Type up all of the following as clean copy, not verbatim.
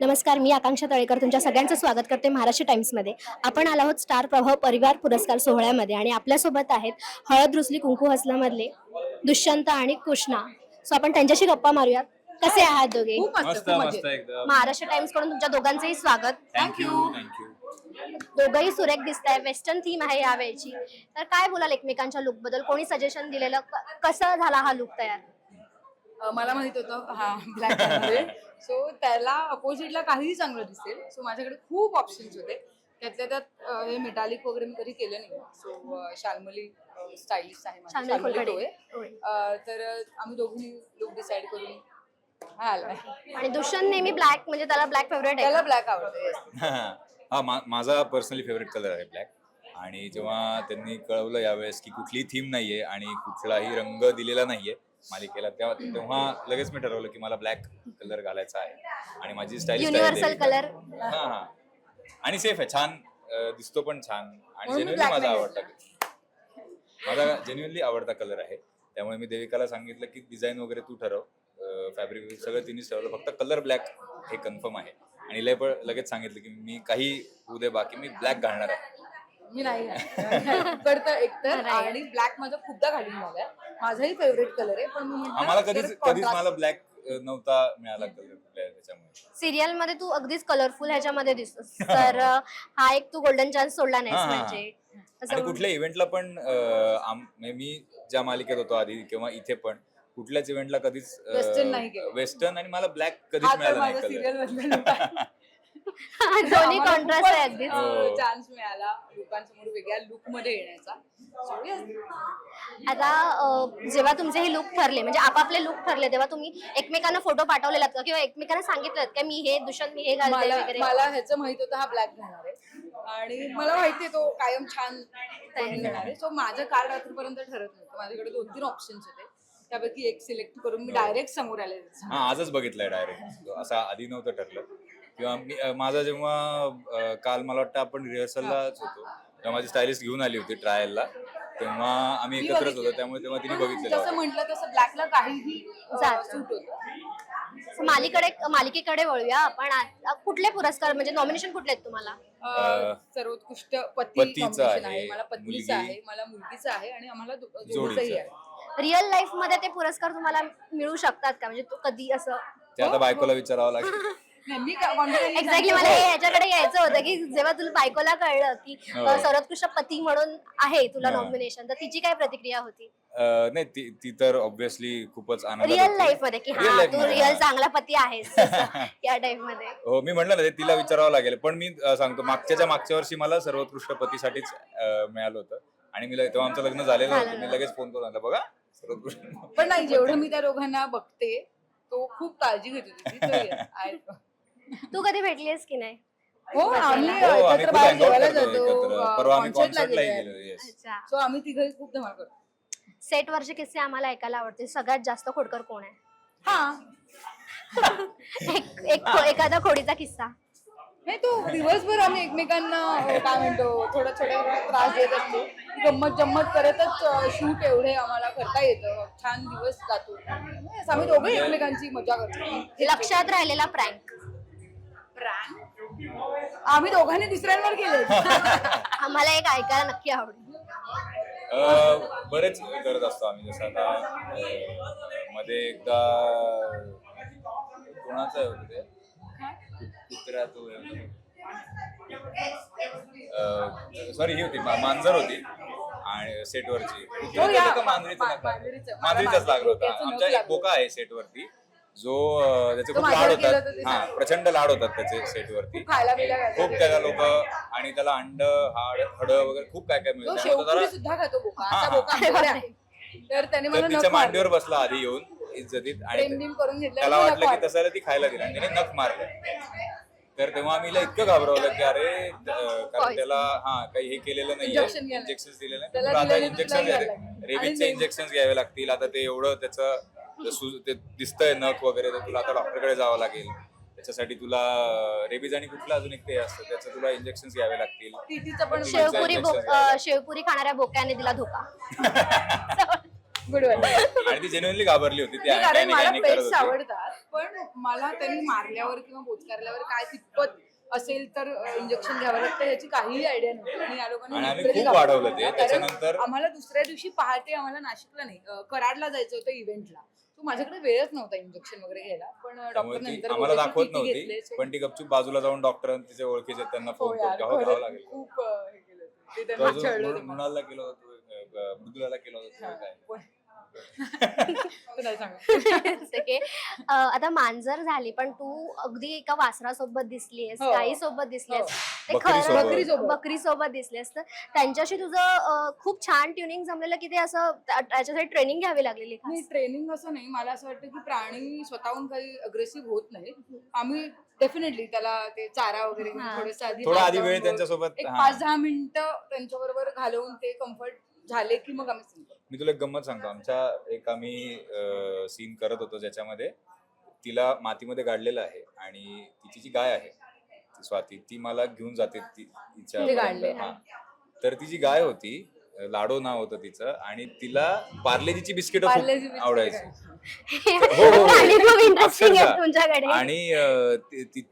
नमस्कार, मी आकांक्षा तळेकर तुमच्या सगळ्यांचं स्वागत करते महाराष्ट्र टाइम्समध्ये. आपण आलो आहोत स्टार प्रभाव परिवार पुरस्कार सोहळ्यामध्ये आणि आपल्यासोबत आहेत हळद रुसली कुंकू हसलामधले दुष्यंत आणि कृष्णा. सो आपण त्यांच्याशी गप्पा मारूयात. कसे आहात दोघे? मस्त मस्त एकदम. महाराष्ट्र टाइम्स कडून तुमच्या दोघांचंही स्वागत. थँक्यू. दोघंही सुरेख दिसत आहे. वेस्टर्न थीम आहे यावेळची. तर काय बोलाल एकमेकांच्या लुक बद्दल? कोणी सजेशन दिलेलं? कसं झाला हा लुक तयार? मला माहित होतं हा ब्लॅक आहे, सो त्याला अपोजिटला काहीही चांगलं दिसेल. सो माझ्याकडे खूप ऑप्शन्स होते. त्यातल्या त्यात हे मेटालिक वगैरे मी कधी केलं नाही. सो शाल्मली स्टायलिस्ट आहे माझी, शाल्मली टोळे. तर आम्ही दोघींनी लुक डिसाईड करून हा आलाय. आणि दुष्यंत नेहमी ब्लॅक, म्हणजे त्याला ब्लॅक फेवरेट आहे. त्याला ब्लॅक आवडतं. हा माझा पर्सनली फेवरेट कलर आहे ब्लॅक. आणि जेव्हा त्यांनी कळवलं यावेळेस की कुठलीही थीम नाहीये आणि कुठलाही रंग दिलेला नाहीये मालिकेला, तेव्हा लगेच मी ठरवलं की मला ब्लॅक कलर घालायचा आहे. आणि माझी स्टाईल युनिव्हर्सल कलर. हा आणि सेफ आहे, छान दिसतो पण छान. आणि म्हणून जेन्युअनली black माझा नाही माझा जेन्युअनली आवडता कलर आहे. त्यामुळे मी देविकाला सांगितलं की डिझाईन वगैरे तू ठरव, फॅब्रिक सगळं तिनेच ठरवलं, फक्त कलर ब्लॅक हे कन्फर्म आहे. आणि लगेच सांगितलं की मी काही होऊ दे बाकी मी ब्लॅक घालणार आहे. मी नाही करतं एकतर. आणि ब्लॅक माझं खूपदा घालून झालाय. माझाही फेवरेट कलर आहे, पण मी म्हटलं आम्हाला कधीच जर contrast- मला ब्लॅक नव्हता मिळाला कलर त्याच्यामुळे. सिरियल मध्ये तू अगदीच कलरफुल ह्याच्यामध्ये दिसतोस. तर हा एक तू गोल्डन चान्स सोडला नाहीस. हा. म्हणजे आणि कुठल्या इव्हेंटला पण मी ज्या मालिकेत होतो आधी किंवा इथे पण कुठल्याच इव्हेंटला कधीच Western नाही केलं. वेस्टर्न आणि मला ब्लॅक कधीच हा तर मिळाला माझा नाही सिरियल कलर. मधला दोन्ही कॉन्ट्रास्ट आहे अगदीच. हो. चान्स मिळाला लोकांसमोर वेगळ्या लुक मध्ये येण्याचा. So, yes. आता जेव्हा तुमचे हे लुक ठरले, म्हणजे आपापले लुक ठरले, तेव्हा तुम्ही एकमेकांना फोटो पाठवलेलात का किंवा एकमेकांना सांगितलं का मी हे दुष्यंत मी हे घालते वगैरे? मला ह्याचं माहित होतं हा ब्लॅक घालणार आहे आणि मला माहितीये तो कायम छान घेणार आहे. सो माझं काल रात्रीपर्यंत ठरत नव्हतं. माझ्याकडे 2-3 ऑप्शन्स होते, त्यापैकी एक सिलेक्ट करून मी डायरेक्ट समोर आले. हा आजच बघितलंय डायरेक्ट, असं आधी नव्हतं ठरलं. किंवा माझा जेव्हा काल मला वाटतं आपण रिहर्सललाच होतो तेव्हा माझी स्टायलिस्ट घेऊन आली होती ट्रायलला, तेव्हा आम्ही एकत्रच होतो. त्यामुळे तेव्हा तिने बघितलेलं जसं म्हटलं तसं ब्लॅकला काहीही सूट होतं. मालिकेकडे वळूया आपण. कुठले पुरस्कार, म्हणजे नॉमिनेशन कुठले आहेत तुम्हाला? सर्वोत्कृष्ट पती पतीचा nomination आहे, आहे, मला पत्नीचा आहे, मला मुलगीचा आहे आणि आम्हाला जोडीचंही जोडीचा आहे. रिअल लाईफ मध्ये ते पुरस्कार तुम्हाला मिळू शकतात का? म्हणजे तू कधी असं ते आता बायकोला विचारावं लागेल. मी confidently एक्झॅक्टली सांगते, मला ह्याच्याकडे यायचं होतं की जेव्हा तुला बायकोला कळलं की सर्वोत्कृष्ट पती म्हणून आहे तुला नॉमिनेशन, तर तिची काय प्रतिक्रिया होती? नाही ती तर ऑब्व्हियसली खूपच आनंदात रिअल होती. लाईफ मध्ये की Real हा life तू मध्ये, रिअल हा. चांगला पती आहेस या टाइप मध्ये. हो मी म्हटलं ना ते तिला विचारावं लागेल. पण मी सांगतो मागच्या वर्षी मला सर्वोत्कृष्ट पतीसाठीच मिळालं होतं. आणि मी तेव्हा आमचं लग्न झालेलं होतं. मी लगेच फोन करून आला बघा सर्वोत्कृष्ट. पण नाही, जेवढं मी त्या दोघांना बघते तो खूप काळजी घेत होती. So, yes, I- तू कधी भेटलीस की नाही? हो, आम्ही आम्ही एकत्र खूप बाहेर hangout जेवायला करतो जातो, एकत्र. परवा आम्ही concertला कॉन्सर्टलाही गेलोय. गेलो. येस. अच्छा. सो आम्ही तिघही खूप धमाल करतो. सेट वरचे किस्से आम्हाला ऐकायला आवडते. सगळ्यात जास्त खोडकर कोण आहे? हा एखादा खोडीचा किस्सा. नाही, तो दिवसभर आम्ही एकमेकांना काय म्हणतो थोडा त्रास देत असतो. गंमत जम्मत करतच शूट एवढे आम्हाला करता येतं. छान दिवस जातो. Yes, आम्ही दोघे एकमेकांची मजा करतो. लक्षात राहिलेला प्रँक. आम्ही दोघांनी दुसऱ्यांवर केले. आम्हाला एक ऐकायला नक्की आवडेल. बरेच करत असतो आम्ही. जसं आता मध्ये एकदा कोणाचं होतं ते कुत्रा तो सॉरी ही होती मांजर होती आणि सेटवरची मांजरीचाच लागलं होता. आमच्या एक बोका आहे सेटवरती जो त्याचे खूप लाड होतात. हा प्रचंड लाड होतात त्याचे सेटवरती. खायला बिला खूप त्याला लोक आणि त्याला अंड हाड वगैरे खूप काय काय मिळतं. शेवपुरी सुद्धा खातो बोका. हा, असा हा. बोका आमच्याकडे आहे. तर त्याने मला तिच्या नख मांडीवर मारलं. बसला आधी येऊन इज्जतीत आणि प्रेम करून घेतलं त्याला आणि वाटलं नख की तसं ती खायला दिला आणि त्याने नख मारलं. तर तेव्हा आम्ही इतकं घाबरवलं की अरे कारण त्याला काही हे केलेलं नाही, Injection घ्यायला. इंजेक्शन दिलेलं नाही. त्याला पण आता दिलेलं इंजेक्शन तुला घ्यायला लागलं. रेबीजचे आणि इंजेक्शन घ्यावे लागतील. आता ते एवढं त्याचं ते दिसतंय नख वगैरे, तर तुला आता डॉक्टरकडे जावं लागेल. त्याच्यासाठी तुला रेबीज आणि कुठलं अजून एक ते असतं त्याचं तुला इंजेक्शन घ्यावे लागतील. टीटीचं पण शेवपुरी खाणाऱ्या बोक्याने दिला धोका. Good one. आणि ती जेन्युइनली घाबरली होती. ती कारण मला करत पेट्स होती. आवडतात. पण मला त्यांनी मारल्यावर किंवा बोचकारल्यावर काय कितपत असेल तर इंजेक्शन घ्यावं लागतं याची काहीही आयडिया नव्हती. आणि या लोकांनी आणि आम्ही literally खूप वाढवलं ते. कारण त्याच्यानंतर आम्हाला दुसऱ्या दिवशी पहाटे आम्हाला नाशिकला नाही कराडला जायचं होतं इव्हेंटला. तो माझ्याकडे वेळच नव्हता इंजेक्शन वगैरे घ्यायला. पण त्यामुळे डॉक्टर ती नंतर आम्हाला बोलले की दाखवत TT नव्हती घेतले. So पण ती गपचूप बाजूला जाऊन डॉक्टर तिचे ओळखीचे आहेत, त्यांना हो फोन यार, करून घ्यावं खरंच लागेल. खूप हे केलं होतं. ते तो त्यांना अजून छळलं होतं मला. मृणालला केलं होतं, मृदुलाला केलं होतं हा, काय. पण- ते नाही सांगत. ओके. आता मांजर झाली पण तू अगदी एका वासरासोबत दिसलीयस, हो. गाईसोबत दिसलीयस, ते बकरीसोबत. बकरीसोबत. बकरीसोबत दिसलीयस. तर त्यांच्याशी तुझं खूप छान ट्युनिंग जमलेलं की ते असं त्याच्यासाठी ट्रेनिंग घ्यावी लागलेली खास? नाही ट्रेनिंग असं नाही. मला असं वाटतं की प्राणी स्वतःहून काही अग्रेसिव्ह होत नाही. आम्ही डेफिनेटली त्याला ते चारा वगैरे घेऊन हा. थोडंसं आधी थोडा हात आधी वेळ लावून त्यांच्यासोबत एक हा. 5-10 मिनिटं त्यांच्याबरोबर घालवून ते कम्फर्ट झाले की मग आम्ही sync करतो. मी तुला एक गंमत सांगतो. आमच्या एक आम्ही सीन करत होतो ज्याच्यामध्ये तिला मातीमध्ये गाडलेलं आहे आणि तिची जी गाय आहे ती स्वाती, ती मला घेऊन जाते तिच्या ते गाडले. हा. तर ती जी गाय होती, लाडो नाव होतं तिचं, आणि तिला पार्लेजीची बिस्किट पार्लेजी खूप बिस्किट आवडायची. हो, हो, हो. आणि खूप इंटरेस्टिंग आहे अक्षरशः. तुमच्याकडे. आणि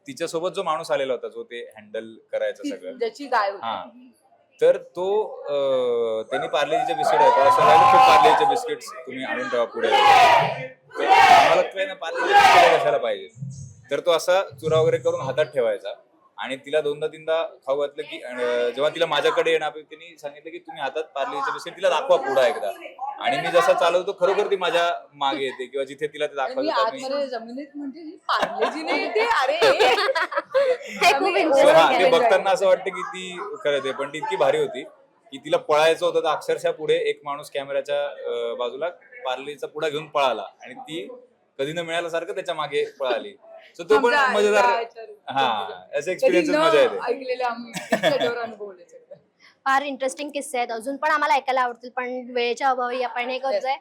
तिच्यासोबत जो माणूस आलेला होता जो ते हँडल करायचं सगळं, ज्याची गाय होती. हा, तर तो त्यांनी पार्लेजीचे बिस्किट आहे असं राहिलं खूप पार्लेजीचे बिस्किट तुम्ही आणून ठेवा पुढे. तर आम्हाला काय ना पार्लेजीचे बिस्किट कशाला पाहिजे. तर तो असा चुरा वगैरे करून हातात ठेवायचा आणि तिला 2दा-3दा खाऊ घातलं की जेव्हा तिला माझ्याकडे येणार त्यांनी सांगितलं की तुम्ही हातात पार्लेजीचे बिस्किट तिला दाखवा पुढे एकदा. आणि मी जसं चालवतो खरोखर ती माझ्या मागे येते किंवा जिथे तिला ते आणि मी दाखवायचं आतमध्ये जमिनीत म्हणजे ही पार्लेजी नाही येते अरे. हे खूप आम्ही interesting हा, आहे. ते बघताना असं वाटतं की ती खरंच आहे, पण ती इतकी भारी होती की तिला पळायचं होतं तर अक्षरशः पुढे एक माणूस कॅमेऱ्याच्या बाजूला पार्लेचा पुढा घेऊन पळाला आणि ती कधी न मिळाल्यासारखं त्याच्या मागे पळाली. सो तो पण आमच्या मजेदार. आईला तर हा, असे कधी एक्सपिरियन्सेस न मजा येते. ऐकलेले आम्ही त्याच्यावर अनुभवले सगळं. फार इंटरेस्टिंग किस्से आहेत, अजून पण आम्हाला ऐकायला आवडतील पण वेळेच्या अभावी आपण हे करतोय